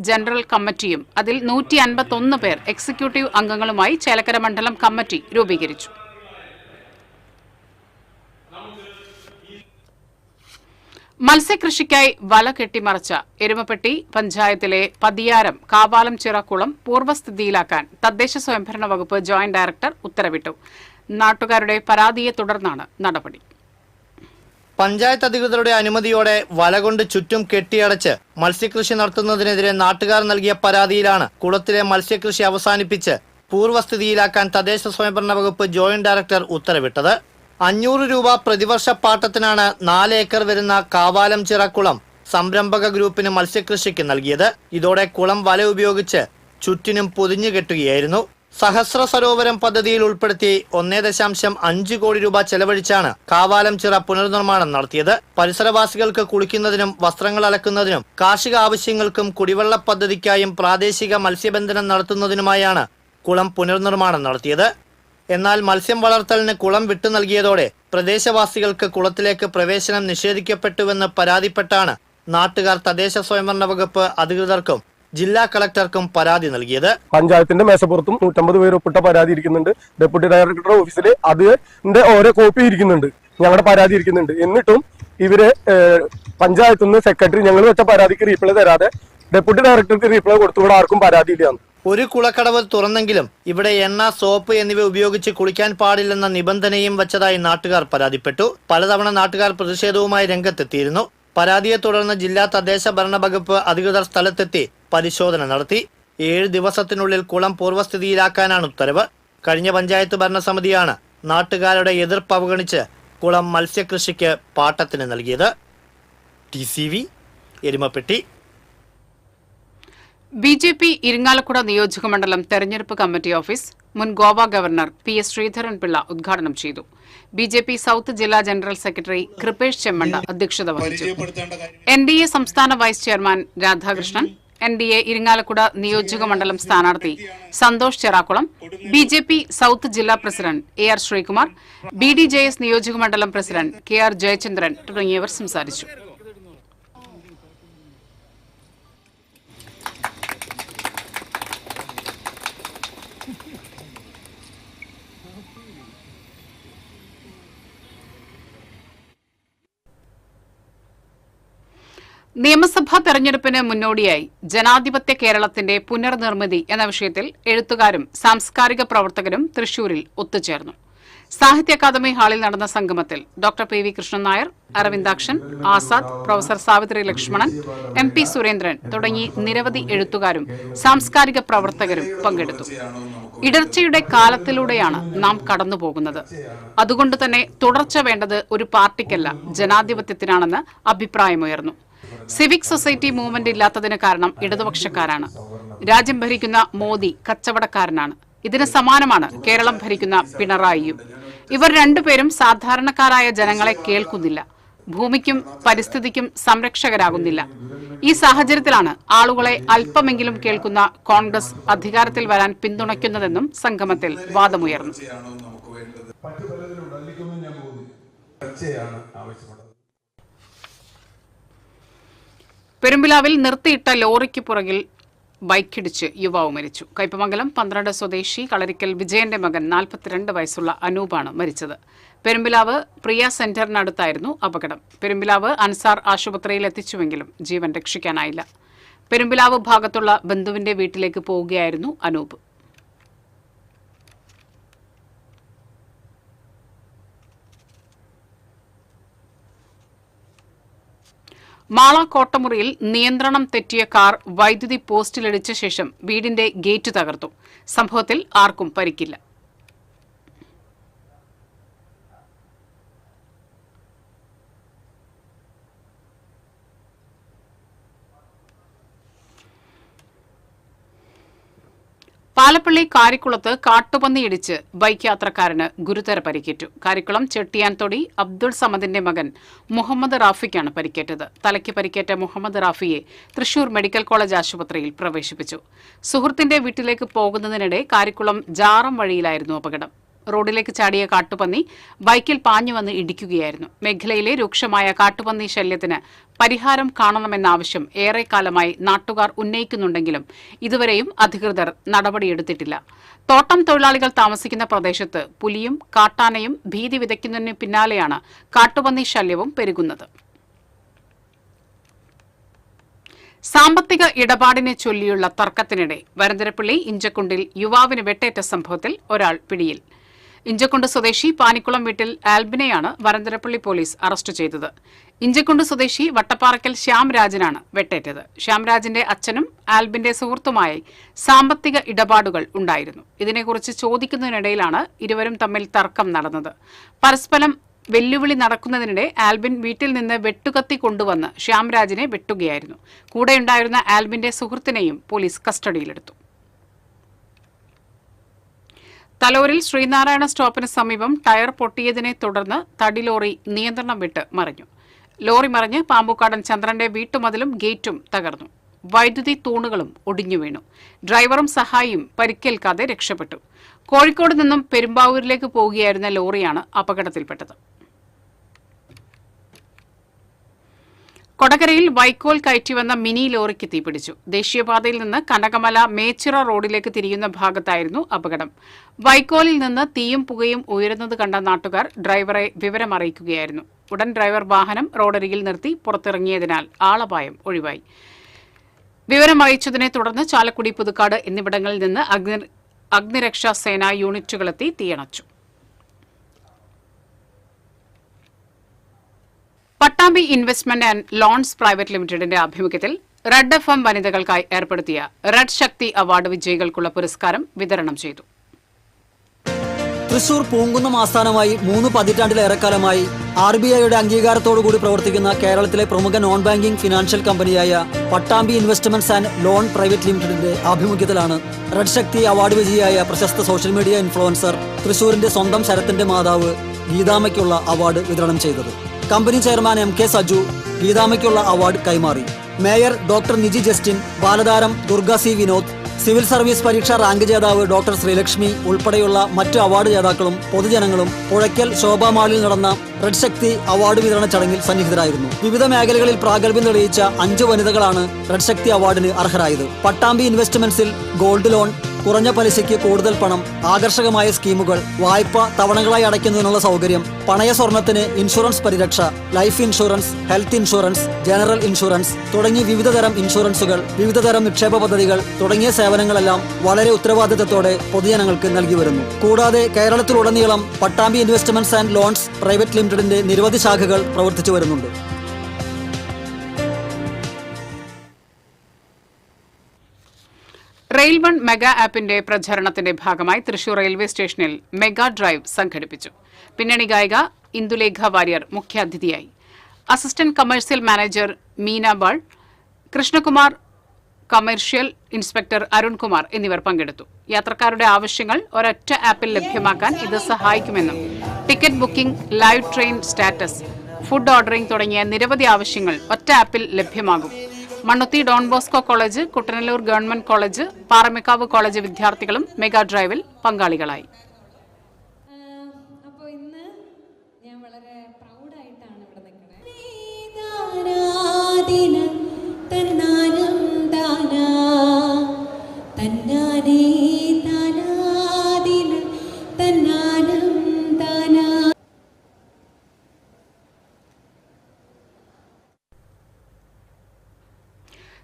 ജനറൽ കമ്മിറ്റിയും അതിൽ 151 പേർ എക്സിക്യൂട്ടീവ് അംഗങ്ങളുമായി ചേലക്കര മണ്ഡലം കമ്മിറ്റി രൂപീകരിച്ചു. മത്സ്യകൃഷിക്കായി വല കെട്ടിമറച്ച എരുമപ്പെട്ടി പഞ്ചായത്തിലെ പതിയാരം കാവാലം ചിറക്കുളം പൂർവ്വസ്ഥിതിയിലാക്കാൻ തദ്ദേശ സ്വയംഭരണ വകുപ്പ് ജോയിന്റ് ഡയറക്ടർ ഉത്തരവിട്ടു. നാട്ടുകാരുടെ പരാതിയെ തുടർന്നാണ് നടപടി. പഞ്ചായത്ത് അധികൃതരുടെ അനുമതിയോടെ വല കൊണ്ട് ചുറ്റും കെട്ടിയടച്ച് മത്സ്യകൃഷി നടത്തുന്നതിനെതിരെ നാട്ടുകാർ നൽകിയ പരാതിയിലാണ് കുളത്തിലെ മത്സ്യകൃഷി അവസാനിപ്പിച്ച് പൂർവ്വസ്ഥിതിയിലാക്കാൻ തദ്ദേശ സ്വയംഭരണ വകുപ്പ് ജോയിന്റ് ഡയറക്ടർ ഉത്തരവിട്ടത്. 500 രൂപ പ്രതിവർഷ പാട്ടത്തിനാണ് 4 ഏക്കർ വരുന്ന കാവാലം ചിറക്കുളം സംരംഭക ഗ്രൂപ്പിന് മത്സ്യകൃഷിക്ക് നൽകിയത്. ഇതോടെ കുളം വല ഉപയോഗിച്ച് ചുറ്റിനും പൊതിഞ്ഞു കെട്ടുകയായിരുന്നു. സഹസ്ര സരോവരം പദ്ധതിയിൽ ഉൾപ്പെടുത്തി 1.5 കോടി രൂപ ചെലവഴിച്ചാണ് കാവാലം ചിറ പുനർനിർമ്മാണം നടത്തിയത്. പരിസരവാസികൾക്ക് കുളിക്കുന്നതിനും വസ്ത്രങ്ങൾ അലക്കുന്നതിനും കാർഷിക ആവശ്യങ്ങൾക്കും കുടിവെള്ള പദ്ധതിക്കായും പ്രാദേശിക മത്സ്യബന്ധനം നടത്തുന്നതിനുമായാണ് കുളം പുനർനിർമ്മാണം നടത്തിയത്. എന്നാൽ മത്സ്യം വളർത്തലിന് കുളം വിട്ടു നൽകിയതോടെ പ്രദേശവാസികൾക്ക് കുളത്തിലേക്ക് പ്രവേശനം നിഷേധിക്കപ്പെട്ടുവെന്ന് പരാതിപ്പെട്ടാണ് നാട്ടുകാർ തദ്ദേശ സ്വയംഭരണ വകുപ്പ് അധികൃതർക്കും ജില്ലാ കളക്ടർക്കും പരാതി നൽകിയത്. പഞ്ചായത്തിന്റെ മേശപ്പുറത്തും 150 പേര് ഒപ്പിട്ട പരാതി ഇരിക്കുന്നുണ്ട്. ഡെപ്യൂട്ടി ഡയറക്ടറുടെ ഓഫീസിൽ അതിന്റെ ഓരോ കോപ്പി ഇരിക്കുന്നുണ്ട്. ഞങ്ങളുടെ പരാതി ഇരിക്കുന്നുണ്ട്. എന്നിട്ടും ഇവര് പഞ്ചായത്തിൽ നിന്ന് സെക്രട്ടറി ഞങ്ങൾ വെച്ച പരാതിക്ക് റീപ്ലൈ തരാതെ ഡെപ്യൂട്ടി ഡയറക്ടർക്ക് റീപ്ലൈ കൊടുത്തു. ഇവിടെ ആർക്കും പരാതിയില്ല. ഒരു കുളക്കടവ് തുറന്നെങ്കിലും ഇവിടെ എണ്ണ, സോപ്പ് എന്നിവ ഉപയോഗിച്ച് കുളിക്കാൻ പാടില്ലെന്ന നിബന്ധനയും വച്ചതായി നാട്ടുകാർ പരാതിപ്പെട്ടു. പലതവണ നാട്ടുകാർ പ്രതിഷേധവുമായി രംഗത്തെത്തിയിരുന്നു. പരാതിയെ തുടർന്ന് ജില്ലാ തദ്ദേശ ഭരണ വകുപ്പ് അധികൃതർ സ്ഥലത്തെത്തി പരിശോധന നടത്തി. 7 ദിവസത്തിനുള്ളിൽ കുളം പൂർവ്വസ്ഥിതിയിലാക്കാനാണ് ഉത്തരവ്. കഴിഞ്ഞ പഞ്ചായത്ത് ഭരണസമിതിയാണ് നാട്ടുകാരുടെ എതിർപ്പ് അവഗണിച്ച് കുളം മത്സ്യകൃഷിക്ക് പാട്ടത്തിന് നൽകിയത്. TCV എരുമപ്പെട്ടി. BJP ഇരിങ്ങാലക്കുട നിയോജകമണ്ഡലം തെരഞ്ഞെടുപ്പ് കമ്മിറ്റി ഓഫീസ് മുൻ ഗോവ ഗവർണർ PS ശ്രീധരൻപിള്ള ഉദ്ഘാടനം ചെയ്തു. BJP സൗത്ത് ജില്ലാ ജനറൽ സെക്രട്ടറി കൃപേഷ് ചെമ്മണ്ട അധ്യക്ഷത വഹിച്ചു. NDA സംസ്ഥാന vice chairman Radhakrishnan, NDA Irinjalakuda നിയോജകമണ്ഡലം സ്ഥാനാർത്ഥി സന്തോഷ് ചെറാക്കുളം, BJP സൗത്ത് ജില്ലാ പ്രസിഡന്റ് AR ശ്രീകുമാർ, BDJS നിയോജകമണ്ഡലം പ്രസിഡന്റ് KR ജയചന്ദ്രൻ തുടങ്ങിയവർ സംസാരിച്ചു. നിയമസഭാ തെരഞ്ഞെടുപ്പിന് മുന്നോടിയായി ജനാധിപത്യ കേരളത്തിന്റെ പുനർനിർമ്മിതി എന്ന വിഷയത്തിൽ എഴുത്തുകാരും സാംസ്കാരിക പ്രവർത്തകരും തൃശൂരിൽ ഒത്തുചേർന്നു. സാഹിത്യ അക്കാദമി ഹാളിൽ നടന്ന സംഗമത്തിൽ doctor PV Krishnan Nair, Aravindakshan, Azad, professor Savithri Lakshmanan, MP Surendran തുടങ്ങി നിരവധി എഴുത്തുകാരും സാംസ്കാരിക പ്രവർത്തകരും പങ്കെടുത്തു. ഇടർച്ചയുടെ കാലത്തിലൂടെയാണ് നാം കടന്നുപോകുന്നത്. അതുകൊണ്ട് തന്നെ തുടർച്ച വേണ്ടത് ഒരു പാർട്ടിക്കല്ല, ജനാധിപത്യത്തിനാണെന്ന് അഭിപ്രായമുയർന്നു. സിവിക് സൊസൈറ്റി മൂവ്മെന്റ് ഇല്ലാത്തതിന് കാരണം ഇടതുപക്ഷക്കാരാണ്. രാജ്യം ഭരിക്കുന്ന മോദി കച്ചവടക്കാരനാണ്. ഇതിന് സമാനമാണ് കേരളം ഭരിക്കുന്ന പിണറായിയും. ഇവർ രണ്ടുപേരും സാധാരണക്കാരായ ജനങ്ങളെ കേൾക്കുന്നില്ല, ഭൂമിക്കും പരിസ്ഥിതിക്കും സംരക്ഷകരാകുന്നില്ല. ഈ സാഹചര്യത്തിലാണ് ആളുകളെ അല്പമെങ്കിലും കേൾക്കുന്ന കോൺഗ്രസ് അധികാരത്തിൽ വരാൻ പിന്തുണയ്ക്കുന്നതെന്നും സംഗമത്തിൽ വാദമുയർന്നു. പെരുമ്പിലാവിൽ നിർത്തിയിട്ട ലോറിക്ക് പുറകിൽ ബൈക്കിടിച്ച് യുവാവ് മരിച്ചു. കയ്പമംഗലം 12 സ്വദേശി കളരിക്കൽ വിജയന്റെ മകൻ 42 വയസ്സുള്ള അനൂപാണ് മരിച്ചത്. പെരുമ്പിലാവ് പ്രിയ സെന്ററിനടുത്തായിരുന്നു അപകടം. പെരുമ്പിലാവ് അൻസാർ ആശുപത്രിയിൽ എത്തിച്ചുവെങ്കിലും ജീവൻ രക്ഷിക്കാനായില്ല. പെരുമ്പിലാവ് ഭാഗത്തുള്ള ബന്ധുവിന്റെ വീട്ടിലേക്ക് പോവുകയായിരുന്നു അനൂപ്. മാള കോട്ടമുറിയിൽ നിയന്ത്രണം തെറ്റിയ കാർ വൈദ്യുതി പോസ്റ്റിലിടിച്ച ശേഷം വീടിന്റെ ഗേറ്റ് തകർത്തു. സംഭവത്തിൽ ആർക്കും പരിക്കില്ല. പാലപ്പള്ളി കാരിക്കുളത്ത് കാട്ടുപന്നിയിടിച്ച് ബൈക്ക് യാത്രക്കാരന് ഗുരുതര പരിക്കേറ്റു. കാരിക്കുളം ചെട്ടിയാൻതൊടി അബ്ദുൾ സമദിന്റെ മകൻ മുഹമ്മദ് റാഫിക്കാണ് പരിക്കേറ്റത്. തലയ്ക്ക് പരിക്കേറ്റ മുഹമ്മദ് റാഫിയെ തൃശൂർ മെഡിക്കൽ കോളേജ് ആശുപത്രിയിൽ പ്രവേശിപ്പിച്ചു. സുഹൃത്തിന്റെ വീട്ടിലേക്ക് പോകുന്നതിനിടെ കാരിക്കുളം ജാറം വഴിയിലായിരുന്നു അപകടം. റോഡിലേക്ക് ചാടിയ കാട്ടുപന്നി ബൈക്കിൽ പാഞ്ഞുവന്ന് ഇടിക്കുകയായിരുന്നു. മേഖലയിലെ രൂക്ഷമായ കാട്ടുപന്നി ശല്യത്തിന് പരിഹാരം കാണണമെന്ന ആവശ്യം ഏറെക്കാലമായി നാട്ടുകാർ ഉന്നയിക്കുന്നുണ്ടെങ്കിലും ഇതുവരെയും അധികൃതർ നടപടിയെടുത്തിട്ടില്ല. തോട്ടം തൊഴിലാളികൾ താമസിക്കുന്ന പ്രദേശത്ത് പുലിയും കാട്ടാനയും ഭീതി വിതയ്ക്കുന്നതിന് പിന്നാലെയാണ് കാട്ടുപന്നി ശല്യവും പെരുകുന്നത്. സാമ്പത്തിക ഇടപാടിനെ ചൊല്ലിയുള്ള തർക്കത്തിനിടെ വരന്തരപ്പള്ളി ഇഞ്ചക്കുണ്ടിൽ യുവാവിന് വെട്ടേറ്റ സംഭവത്തിൽ ഒരാൾ പിടിയിൽ. ഇഞ്ചക്കുണ്ട് സ്വദേശി പാനിക്കുളം വീട്ടിൽ ആൽബിനെയാണ് വരന്തരപ്പള്ളി പോലീസ് അറസ്റ്റ് ചെയ്തത്. ഇഞ്ചക്കുണ്ട് സ്വദേശി വട്ടപ്പാറക്കൽ ശ്യാംരാജനാണ് വെട്ടേറ്റത്. ശ്യാംരാജിന്റെ അച്ഛനും ആൽബിന്റെ സുഹൃത്തുമായി സാമ്പത്തിക ഇടപാടുകൾ ഉണ്ടായിരുന്നു. ഇതിനെക്കുറിച്ച് ചോദിക്കുന്നതിനിടയിലാണ് ഇരുവരും തമ്മിൽ തർക്കം നടന്നത്. പരസ്പരം വെല്ലുവിളി നടക്കുന്നതിനിടെ ആൽബിൻ വീട്ടിൽ നിന്ന് വെട്ടുകത്തി കൊണ്ടുവന്ന് ശ്യാംരാജിനെ വെട്ടുകയായിരുന്നു. കൂടെയുണ്ടായിരുന്ന ആൽബിന്റെ സുഹൃത്തിനെയും പോലീസ് കസ്റ്റഡിയിലെടുത്തു. തലോരിൽ ശ്രീനാരായണ സ്റ്റോപ്പിന് സമീപം ടയർ പൊട്ടിയതിനെ തുടർന്ന് തടിലോറി നിയന്ത്രണം വിട്ട് മറിഞ്ഞു. ലോറി മറിഞ്ഞ് പാമ്പുക്കാടൻ ചന്ദ്രന്റെ വീട്ടുമതിലും ഗേറ്റും തകർന്നു. വൈദ്യുതി തൂണുകളും ഒടിഞ്ഞു വീണു. ഡ്രൈവറും സഹായിയും പരിക്കേൽക്കാതെ രക്ഷപ്പെട്ടു. കോഴിക്കോട് നിന്നും പെരുമ്പാവൂരിലേക്ക് പോവുകയായിരുന്ന ലോറിയാണ് അപകടത്തിൽപ്പെട്ടത്. കൊടകരയിൽ വൈക്കോൽ കയറ്റിവന്ന മിനി ലോറിക്ക് തീപിടിച്ചു. ദേശീയപാതയിൽ നിന്ന് കനകമല മേച്ചിറ റോഡിലേക്ക് തിരിയുന്ന ഭാഗത്തായിരുന്നു അപകടം. വൈക്കോലിൽ നിന്ന് തീയും പുകയും ഉയരുന്നത് കണ്ട നാട്ടുകാർ ഡ്രൈവറെ വിവരമറിയിക്കുകയായിരുന്നു. ഉടൻ ഡ്രൈവർ വാഹനം റോഡരികിൽ നിർത്തി പുറത്തിറങ്ങിയതിനാൽ ആളപായം ഒഴിവായി. വിവരമറിയിച്ചതിനെ തുടർന്ന് ചാലക്കുടി, പുതുക്കാട് എന്നിവിടങ്ങളിൽ നിന്ന് അഗ്നിരക്ഷാ സേനാ യൂണിറ്റുകളെത്തി തീയണച്ചു. Pattambi investment and loans private ലിമിറ്റഡിന്റെ ആഭിമുഖ്യത്തിൽ റെഡ് FM വനിതകൾക്കായി ഏർപ്പെടുത്തിയ റെഡ് ശക്തി അവാർഡ് വിജയികൾക്കുള്ള പുരസ്കാരം വിതരണം ചെയ്തു. തൃശൂർ പൂങ്കുന്നം ആസ്ഥാനമായി 3 പതിറ്റാണ്ടിലേറെക്കാലമായി RBIയുടെ അംഗീകാരത്തോടുകൂടി പ്രവർത്തിക്കുന്ന കേരളത്തിലെ പ്രമുഖ നോൺ ബാങ്കിംഗ് ഫിനാൻഷ്യൽ കമ്പനിയായ Pattambi investments and lone private ലിമിറ്റഡിന്റെ ആഭിമുഖ്യത്തിലാണ് റെഡ് ശക്തി അവാർഡ് വിജയിയായ പ്രശസ്ത സോഷ്യൽ മീഡിയ ഇൻഫ്ലുവൻസർ തൃശൂരിന്റെ സ്വന്തം ശരത്തിന്റെ മാതാവ് ഗീതാമ്മയ്ക്കുള്ള അവാർഡ് വിതരണം ചെയ്തത്. കമ്പനി ചെയർമാൻ MK സജു ഗീതാമ്മയ്ക്കുള്ള അവാർഡ് കൈമാറി. മേയർ ഡോക്ടർ നിജി ജസ്റ്റിൻ, ബാലതാരം Durga C Vinod, civil service പരീക്ഷ റാങ്ക് ജേതാവ് ഡോക്ടർ ശ്രീലക്ഷ്മി ഉൾപ്പെടെയുള്ള മറ്റ് അവാർഡ് ജേതാക്കളും പൊതുജനങ്ങളും പുഴയ്ക്കൽ ശോഭാ മാളിൽ നടന്ന റെഡ് ശക്തി അവാർഡ് വിതരണ ചടങ്ങിൽ സന്നിഹിതരായിരുന്നു. വിവിധ മേഖലകളിൽ പ്രാഗൽഭ്യം തെളിയിച്ച 5 വനിതകളാണ് റെഡ് ശക്തി അവാർഡിന് അർഹരായത്. പട്ടാമ്പി ഇൻവെസ്റ്റ്മെന്റ്സിൽ ഗോൾഡ് ലോൺ, കുറഞ്ഞ പലിശയ്ക്ക് കൂടുതൽ പണം, ആകർഷകമായ സ്കീമുകൾ, വായ്പ തവണകളായി അടയ്ക്കുന്നതിനുള്ള സൗകര്യം, പണയ സ്വർണത്തിന് ഇൻഷുറൻസ് പരിരക്ഷ, life insurance, health insurance, general insurance തുടങ്ങി വിവിധതരം ഇൻഷുറൻസുകൾ, വിവിധതരം നിക്ഷേപ പദ്ധതികൾ തുടങ്ങിയ സേവനങ്ങളെല്ലാം വളരെ ഉത്തരവാദിത്തത്തോടെ പൊതുജനങ്ങൾക്ക് നൽകി വരുന്നു. കൂടാതെ കേരളത്തിലുടനീളം Pattambi investments and loans private ലിമിറ്റഡിന്റെ നിരവധി ശാഖകൾ പ്രവർത്തിച്ചു വരുന്നുണ്ട്. റെയിൽ വൺ മെഗാ ആപ്പിന്റെ പ്രചാരണത്തിന്റെ ഭാഗമായി തൃശൂർ റെയിൽവേ സ്റ്റേഷനിൽ മെഗാ ഡ്രൈവ് സംഘടിപ്പിച്ചു. പിന്നണി ഗായിക ഇന്ദുലേഖ വാര്യർ മുഖ്യാതിഥിയായി. Assistant commercial manager Meena Bal, Krishnakumar, commercial inspector Arunkumar എന്നിവർ പങ്കെടുത്തു. യാത്രക്കാരുടെ ആവശ്യങ്ങൾ ഒരൊറ്റ ആപ്പിൽ ലഭ്യമാക്കാൻ ഇത് സഹായിക്കുമെന്നും ticket booking, live train status, food ordering തുടങ്ങിയ നിരവധി ആവശ്യങ്ങൾ ഒറ്റ ആപ്പിൽ ലഭ്യമാകും. Mannuthy Don Bosco college, Kuttanellur government college, Paramekkavu college വിദ്യാർത്ഥികളും മെഗാ ഡ്രൈവിൽ പങ്കാളികളായി.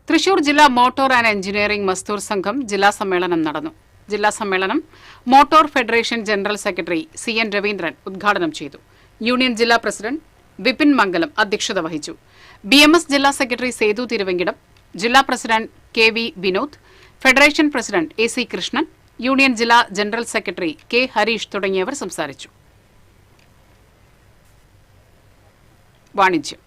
തൃശൂർ ജില്ലാ മോട്ടോർ ആൻഡ് എഞ്ചിനീയറിംഗ് മസ്ദൂർ സംഘം ജില്ലാ സമ്മേളനം നടന്നു. ജില്ലാ സമ്മേളനം motor federation general secretary CN Raveendran ഉദ്ഘാടനം ചെയ്തു. യൂണിയൻ ജില്ലാ പ്രസിഡന്റ് വിപിൻ മംഗലം അധ്യക്ഷത വഹിച്ചു. BMS ജില്ലാ സെക്രട്ടറി സേതു തിരുവെങ്കിടം, ജില്ലാ president KV Vinod, federation president AC Krishnan, union ജില്ലാ ജനറൽ സെക്രട്ടറി K ഹരീഷ് തുടങ്ങിയവർ സംസാരിച്ചു. വാണിജ്യം.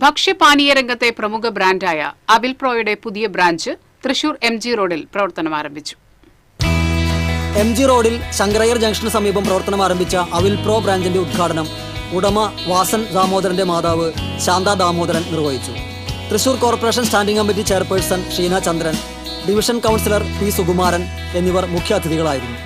ഭക്ഷ്യപാനീയ രംഗത്തെ പ്രമുഖ ബ്രാൻഡായ അവിൽപ്രോയുടെ പുതിയ ബ്രാഞ്ച് തൃശൂർ MG റോഡിൽ പ്രവർത്തനം ആരംഭിച്ചു. MG റോഡിൽ ശങ്കരയ്യർ ജംഗ്ഷന് സമീപം പ്രവർത്തനം ആരംഭിച്ച അവിൽപ്രോ ബ്രാഞ്ചിന്റെ ഉദ്ഘാടനം ഉടമ വാസൻ ദാമോദരന്റെ മാതാവ് ശാന്ത ദാമോദരൻ നിർവഹിച്ചു. Thrissur corporation standing committee chairperson Sheena Chandran, division councillor P Sukumaran എന്നിവർ മുഖ്യാതിഥികളായിരുന്നു.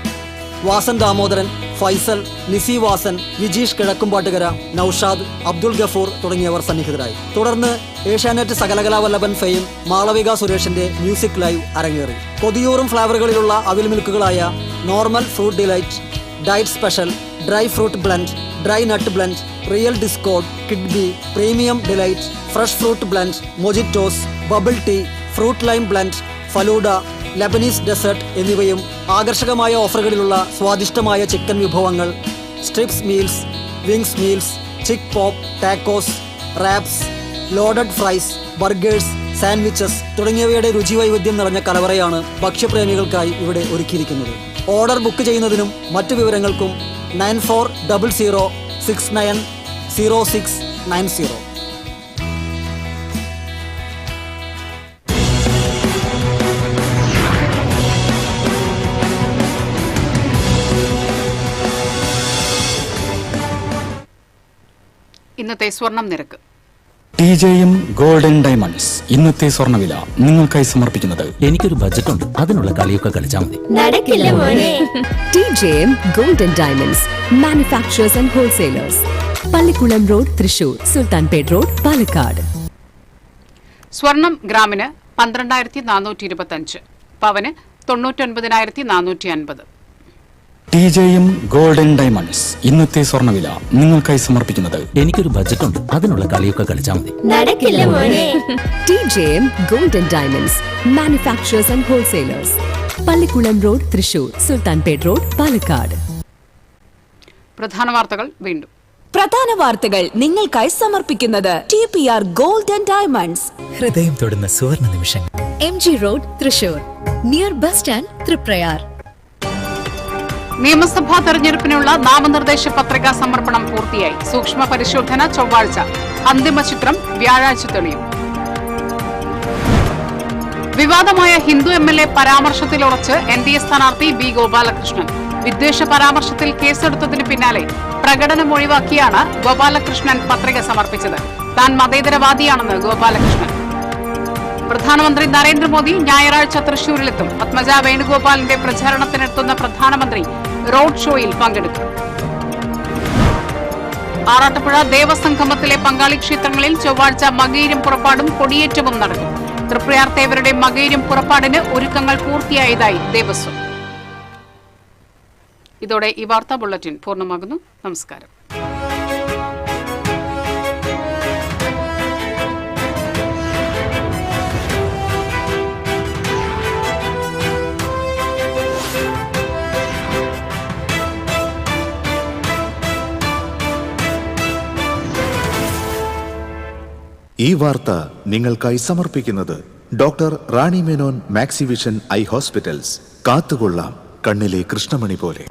വാസൻ ദാമോദരൻ, ഫൈസൽ, നിസി വാസൻ, വിജീഷ് കിഴക്കുംപാട്ടുകര, നൌഷാദ്, അബ്ദുൾ ഗഫൂർ തുടങ്ങിയവർ സന്നിഹിതരായി. തുടർന്ന് ഏഷ്യാനെറ്റ് സകലകലാവല്ലഭൻ ഫെയിം മാളവിക സുരേഷിന്റെ മ്യൂസിക് ലൈവ് അരങ്ങേറി. കൊതിയൂറും ഫ്ലേവറുകളിലുള്ള അവിൽ മിൽക്കുകളായ normal fruit delight, diet special, dry fruit blend, dry nut blend, real discord, കിഡ്ബി, premium delight, fresh fruit blend, mojitos, bubble tea, fruit lime blend, falooda, Lebanese dessert എന്നിവയും ആകർഷകമായ ഓഫറുകളിലുള്ള സ്വാദിഷ്ടമായ ചിക്കൻ വിഭവങ്ങൾ, strips meals, wings meals, chick pop, tacos, wraps, loaded fries, burgers, sandwiches തുടങ്ങിയവയുടെ രുചിവൈവിധ്യം നിറഞ്ഞ കലവറയാണ് ഭക്ഷ്യപ്രേമികൾക്കായി ഇവിടെ ഒരുക്കിയിരിക്കുന്നത്. ഓർഡർ ബുക്ക് ചെയ്യുന്നതിനും മറ്റു വിവരങ്ങൾക്കും 9400690690. ഇന്നത്തെ സ്വർണം നിരക്ക്. TJM ഗോൾഡൻ ഡയമണ്ട്സ് ഇന്നത്തെ സ്വർണ്ണവില നിങ്ങൾക്കായി സമർപ്പിക്കുന്നത് എനിക്കൊരു ബജറ്റ് ഉണ്ട്, അതിനുള്ള കളിയൊക്കെ കളിച്ചാൽ മതി. TJM golden diamonds manufacturers and wholesalers, Pallikulam road, Thrissur, Sultanpet road, Palakkad. സ്വർണം ഗ്രാമിന് 12,425, പവന് 99,450. TJM ഗോൾഡൻ ഡയമണ്ട്സ് ഇന്നത്തെ സ്വർണ്ണവില നിങ്ങൾക്കായി സമർപ്പിക്കുന്നത് എനിക്കൊരു ബജറ്റ് ഉണ്ട്, അതിനുള്ള കളിയൊക്കെ കളിച്ചാൽ മതി. TJM golden diamonds manufacturers and wholesalers, Pallikulam road, Thrissur, Sultanpet road, Palakkad. പ്രധാന വാർത്തകൾ വീണ്ടും. പ്രധാന വാർത്തകൾ നിങ്ങൾക്കായി സമർപ്പിക്കുന്നത് TPR ഗോൾഡൻ ഡയമണ്ട്സ്, ഹൃദയം തൊടുന്ന സുവർണ നിമിഷങ്ങൾ. MG road, Thrissur, near bus stand, Triprayar. നിയമസഭാ തെരഞ്ഞെടുപ്പിനുള്ള നാമനിർദ്ദേശ പത്രികാ സമർപ്പണം പൂർത്തിയായി. സൂക്ഷ്മ പരിശോധന ചൊവ്വാഴ്ച. അന്തിമ ചിത്രം വ്യാഴാഴ്ച തെളിയും. വിവാദമായ ഹിന്ദു MLA പരാമർശത്തിലുറച്ച് NDA സ്ഥാനാർത്ഥി B ഗോപാലകൃഷ്ണൻ. വിദ്വേഷ പരാമർശത്തിൽ കേസെടുത്തതിന് പിന്നാലെ പ്രകടനം ഒഴിവാക്കിയാണ് ഗോപാലകൃഷ്ണൻ പത്രിക സമർപ്പിച്ചത്. താൻ മതേതരവാദിയാണെന്ന് ഗോപാലകൃഷ്ണൻ. പ്രധാനമന്ത്രി നരേന്ദ്രമോദി ഞായറാഴ്ച തൃശൂരിലെത്തും. പത്മജ വേണുഗോപാലിന്റെ പ്രചാരണത്തിനെത്തുന്ന പ്രധാനമന്ത്രി റോഡ് ഷോയിൽ പങ്കെടുക്കും. ആറാട്ടുപുഴ ദേവസംഗമത്തിലെ പങ്കാളി ക്ഷേത്രങ്ങളിൽ ചൊവ്വാഴ്ച മകയിരും പുറപ്പാടും കൊടിയേറ്റവും നടക്കും. തൃപ്രയാർ തേവരുടെ മകയിരും പുറപ്പാടിന് ഒരുക്കങ്ങൾ പൂർത്തിയായതായി ദേവസ്വം. ഇതോടെ ഈ വാർത്താ ബുള്ളറ്റിൻ പൂർണ്ണമാകുന്നു. നമസ്കാരം. ഈ വാർത്ത നിങ്ങൾക്കായി സമർപ്പിക്കുന്നത് doctor Rani Menon Maxivision I hospitals. കാത്തുകൊള്ളാം കണ്ണിലെ കൃഷ്ണമണി പോലെ.